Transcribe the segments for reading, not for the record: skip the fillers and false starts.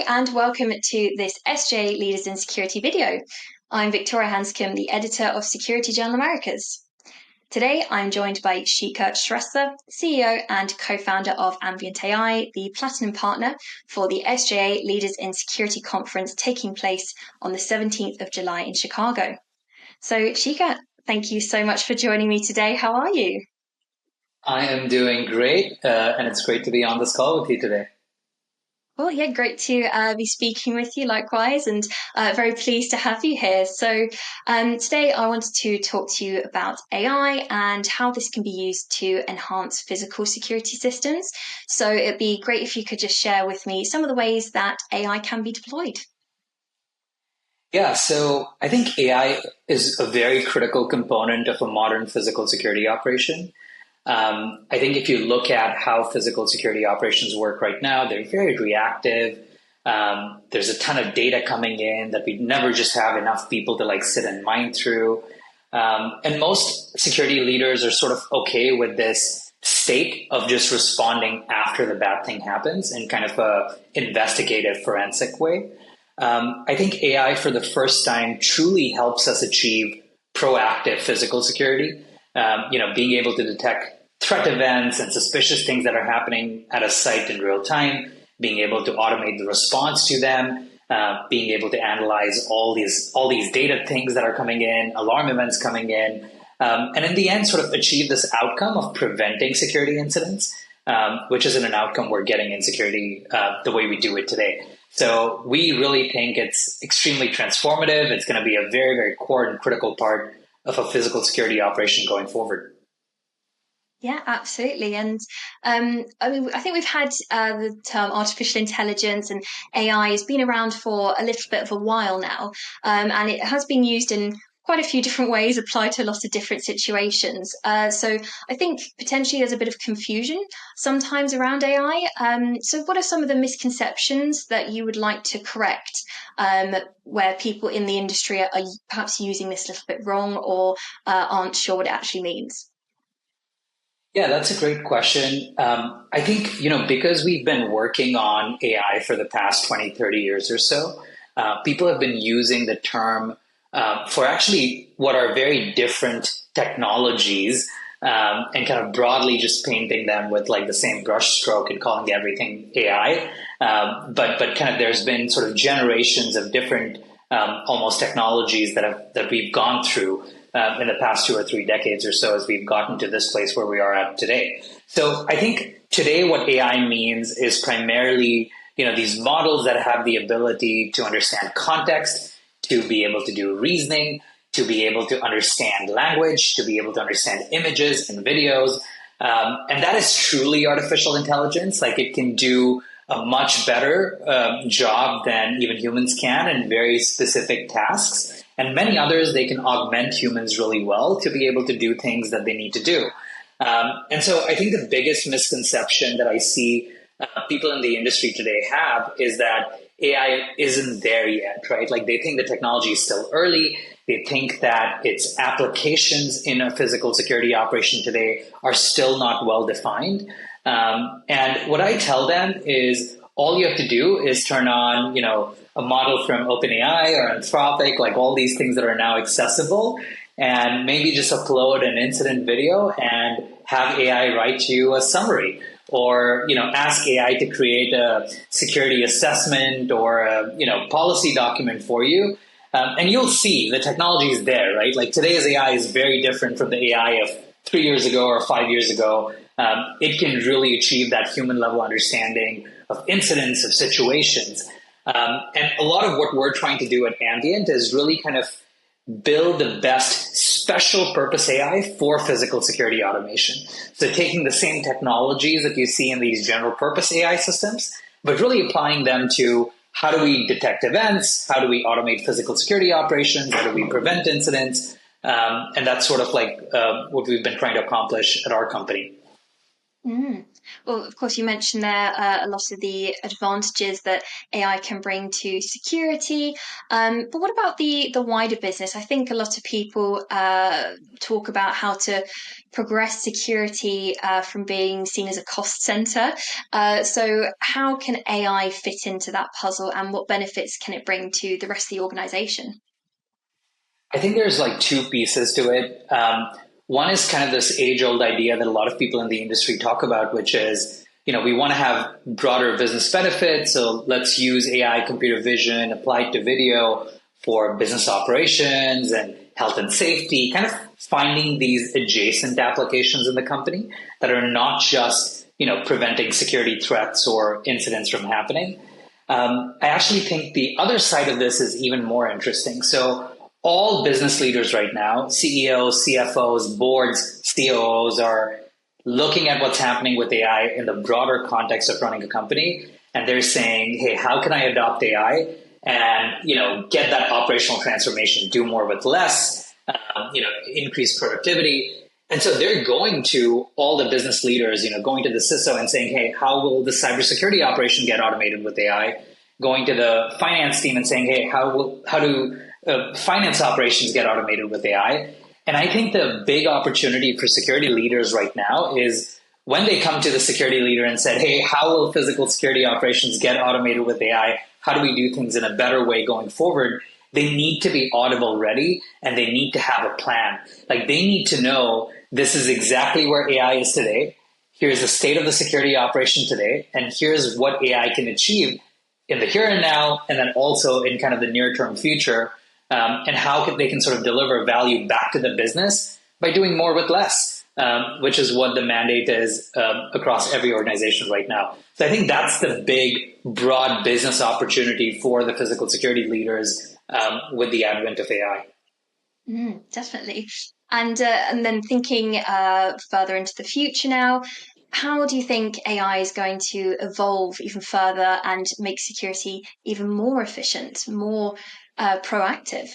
and welcome to this SJA Leaders in Security video. I'm Victoria Hanscomb, the editor of Security Journal Americas. Today, I'm joined by Shikhar Shrestha, CEO and co-founder of Ambient.ai, the platinum partner for the SJA Leaders in Security conference taking place on the 17th of July in Chicago. So, Shikhar, thank you so much for joining me today. How are you? I am doing great, and it's great to be on this call with you today. Well, yeah, great to be speaking with you likewise, and very pleased to have you here. So today I wanted to talk to you about AI and how this can be used to enhance physical security systems. So it'd be great if you could just share with me some of the ways that AI can be deployed. Yeah, so I think AI is a very critical component of a modern physical security operation. I think if you look at how physical security operations work right now, they're very reactive. There's a ton of data coming in that we never just have enough people to sit and mine through. And most security leaders are sort of okay with this state of just responding after the bad thing happens in kind of a investigative forensic way. I think AI for the first time truly helps us achieve proactive physical security. Being able to detect threat events and suspicious things that are happening at a site in real time, being able to automate the response to them, being able to analyze all these data things that are coming in, alarm events coming in, and in the end, sort of achieve this outcome of preventing security incidents, which isn't an outcome we're getting in security the way we do it today. So we really think it's extremely transformative. It's going to be a very, very core and critical part of a physical security operation going forward. Yeah, absolutely. And I think we've had the term artificial intelligence and AI has been around for a little bit of a while now, and it has been used in quite a few different ways, applied to lots of different situations. So I think potentially there's a bit of confusion sometimes around AI. So what are some of the misconceptions that you would like to correct where people in the industry are perhaps using this a little bit wrong or aren't sure what it actually means? Yeah, that's a great question. I think, because we've been working on AI for the past 20, 30 years or so, people have been using the term for actually what are very different technologies and kind of broadly just painting them with the same brush stroke and calling everything AI. But kind of there's been sort of generations of different almost technologies that we've gone through in the past 2 or 3 decades or so as we've gotten to this place where we are at today. So I think today what AI means is primarily, these models that have the ability to understand context, to be able to do reasoning, to be able to understand language, to be able to understand images and videos. And that is truly artificial intelligence. It can do a much better job than even humans can in very specific tasks. And many others, they can augment humans really well to be able to do things that they need to do. And so I think the biggest misconception that I see people in the industry today have is that AI isn't there yet, right? They think the technology is still early. They think that its applications in a physical security operation today are still not well defined. And what I tell them is all you have to do is turn on, a model from OpenAI or Anthropic, all these things that are now accessible, and maybe just upload an incident video and have AI write you a summary, or ask AI to create a security assessment or a policy document for you, and you'll see the technology is there, right? Today's AI is very different from the AI of 3 years ago or 5 years ago. It can really achieve that human level understanding of incidents, of situations. And a lot of what we're trying to do at Ambient is really kind of build the best special purpose AI for physical security automation. So taking the same technologies that you see in these general purpose AI systems, but really applying them to how do we detect events? How do we automate physical security operations? How do we prevent incidents? And that's sort of what we've been trying to accomplish at our company. Mm. Well, of course, you mentioned there a lot of the advantages that AI can bring to security. But what about the wider business? I think a lot of people talk about how to progress security from being seen as a cost center. So, how can AI fit into that puzzle, and what benefits can it bring to the rest of the organization? I think there's like two pieces to it. One is kind of this age old idea that a lot of people in the industry talk about, which is, we want to have broader business benefits. So let's use AI, computer vision, applied to video for business operations and health and safety, kind of finding these adjacent applications in the company that are not just, preventing security threats or incidents from happening. I actually think the other side of this is even more interesting. So all business leaders right now, CEOs, CFOs, boards, COOs are looking at what's happening with AI in the broader context of running a company. And they're saying, hey, how can I adopt AI and, get that operational transformation, do more with less, increase productivity. And so they're going to all the business leaders, going to the CISO and saying, hey, how will the cybersecurity operation get automated with AI? Going to the finance team and saying, hey, how do finance operations get automated with AI? And I think the big opportunity for security leaders right now is when they come to the security leader and said, hey, how will physical security operations get automated with AI? How do we do things in a better way going forward? They need to be audible ready and they need to have a plan. Like they need to know this is exactly where AI is today. Here's the state of the security operation today. And here's what AI can achieve in the here and now, and then also in kind of the near term future, and how they can sort of deliver value back to the business by doing more with less, which is what the mandate is across every organization right now. So I think that's the big, broad business opportunity for the physical security leaders with the advent of AI. Definitely. And then thinking further into the future now, how do you think AI is going to evolve even further and make security even more efficient, more proactive?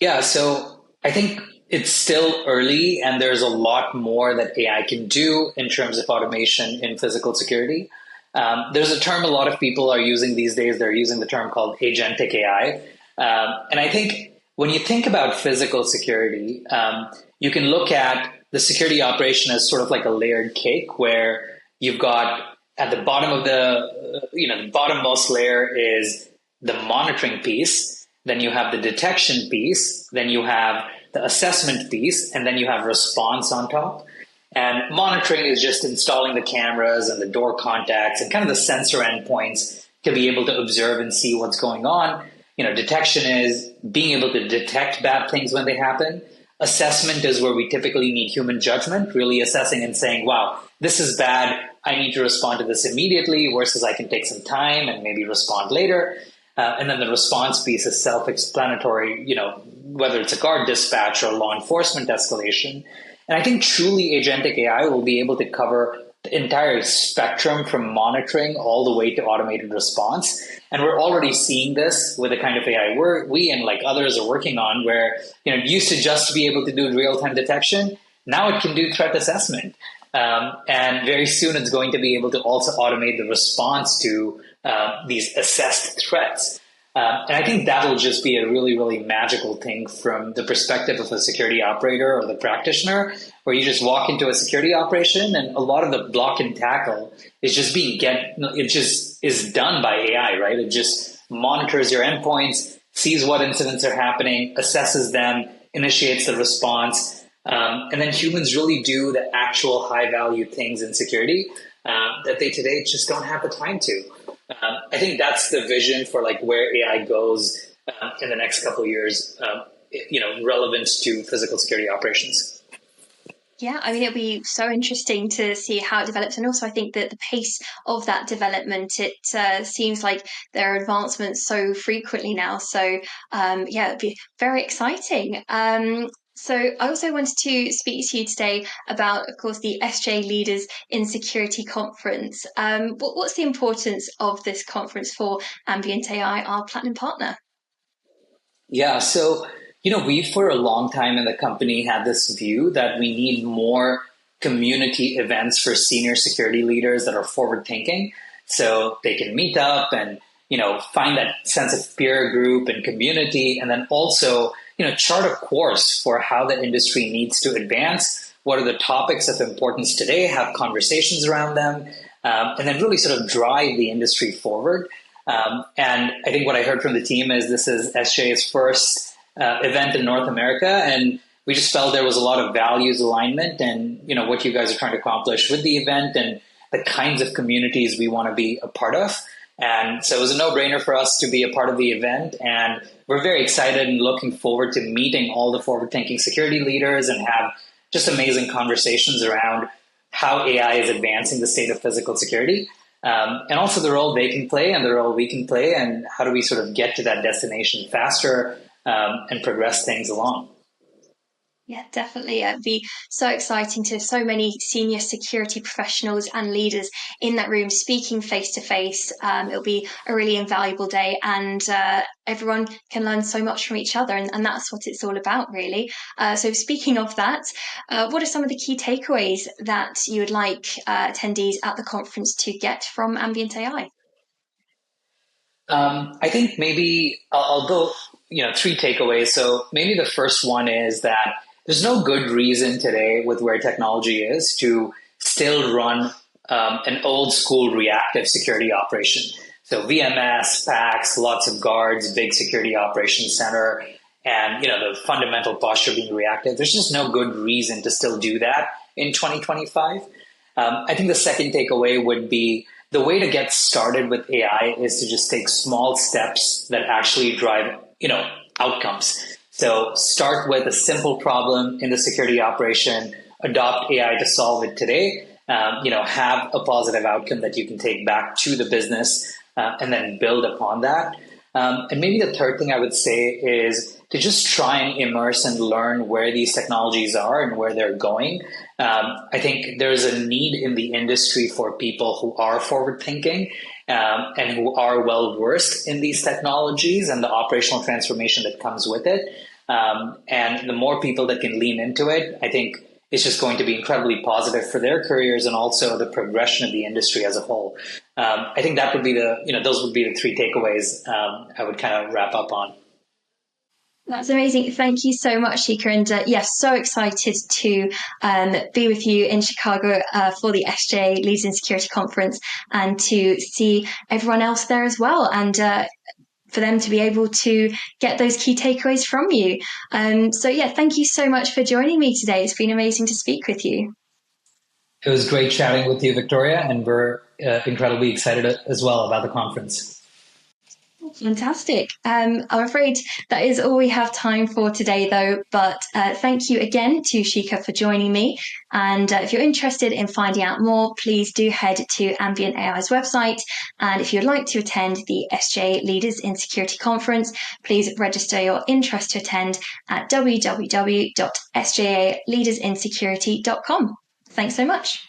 Yeah, so I think it's still early and there's a lot more that AI can do in terms of automation in physical security. There's a term a lot of people are using these days. They're using the term called agentic AI. And I think when you think about physical security, you can look at the security operation as sort of like a layered cake where you've got at the bottom of the bottommost layer is the monitoring piece. Then you have the detection piece. Then you have the assessment piece. And then you have response on top. And monitoring is just installing the cameras and the door contacts and kind of the sensor endpoints to be able to observe and see what's going on. Detection is being able to detect bad things when they happen. Assessment is where we typically need human judgment, really assessing and saying, wow, this is bad. I need to respond to this immediately versus I can take some time and maybe respond later. And then the response piece is self-explanatory, whether it's a guard dispatch or law enforcement escalation. And I think truly agentic AI will be able to cover the entire spectrum from monitoring all the way to automated response. And we're already seeing this with the kind of AI we and like others are working on where, it used to just be able to do real-time detection. Now it can do threat assessment. And very soon it's going to be able to also automate the response to these assessed threats. And I think that'll just be a really, really magical thing from the perspective of a security operator or the practitioner, where you just walk into a security operation and a lot of the block and tackle is just it just is done by AI, right? It just monitors your endpoints, sees what incidents are happening, assesses them, initiates the response. And then humans really do the actual high value things in security that they today just don't have the time to. I think that's the vision for like where AI goes in the next couple of years, relevant to physical security operations. Yeah, I mean, it'll be so interesting to see how it develops. And also, I think that the pace of that development, it seems like there are advancements so frequently now. So, yeah, it'd be very exciting. So I also wanted to speak to you today about, of course, the SJA Leaders in Security Conference. What's the importance of this conference for Ambient AI, our platinum partner? Yeah. So, we for a long time in the company had this view that we need more community events for senior security leaders that are forward thinking, so they can meet up and find that sense of peer group and community, and then also chart a course for how the industry needs to advance. What are the topics of importance today? Have conversations around them, and then really sort of drive the industry forward. And I think what I heard from the team is this is SJA's first event in North America, and we just felt there was a lot of values alignment and what you guys are trying to accomplish with the event and the kinds of communities we want to be a part of. And so it was a no-brainer for us to be a part of the event, and we're very excited and looking forward to meeting all the forward-thinking security leaders and have just amazing conversations around how AI is advancing the state of physical security. And also the role they can play and the role we can play, and how do we sort of get to that destination faster and progress things along. Yeah, definitely. It'd be so exciting to have so many senior security professionals and leaders in that room speaking face to face. It'll be a really invaluable day, and everyone can learn so much from each other, and that's what it's all about, really. So speaking of that, what are some of the key takeaways that you would like attendees at the conference to get from Ambient AI? I think maybe I'll go, three takeaways. So maybe the first one is that there's no good reason today with where technology is to still run an old school reactive security operation. So VMS, PACS, lots of guards, big security operations center, and the fundamental posture being reactive. There's just no good reason to still do that in 2025. I think the second takeaway would be the way to get started with AI is to just take small steps that actually drive, outcomes. So start with a simple problem in the security operation, adopt AI to solve it today, have a positive outcome that you can take back to the business, and then build upon that. And maybe the third thing I would say is to just try and immerse and learn where these technologies are and where they're going. I think there's a need in the industry for people who are forward thinking and who are well versed in these technologies and the operational transformation that comes with it. And the more people that can lean into it, I think it's just going to be incredibly positive for their careers and also the progression of the industry as a whole. I think that would be those would be the three takeaways I would kind of wrap up on. That's amazing. Thank you so much, Shikhar. And yes, so excited to be with you in Chicago for the SJA Leaders in Security Conference, and to see everyone else there as well, and for them to be able to get those key takeaways from you. So yeah, thank you so much for joining me today. It's been amazing to speak with you. It was great chatting with you, Victoria, and we're incredibly excited as well about the conference. Fantastic. I'm afraid that is all we have time for today, though. But thank you again to Shikhar for joining me. And if you're interested in finding out more, please do head to Ambient AI's website. And if you'd like to attend the SJA Leaders in Security Conference, please register your interest to attend at www.sjaleadersinsecurity.com. Thanks so much.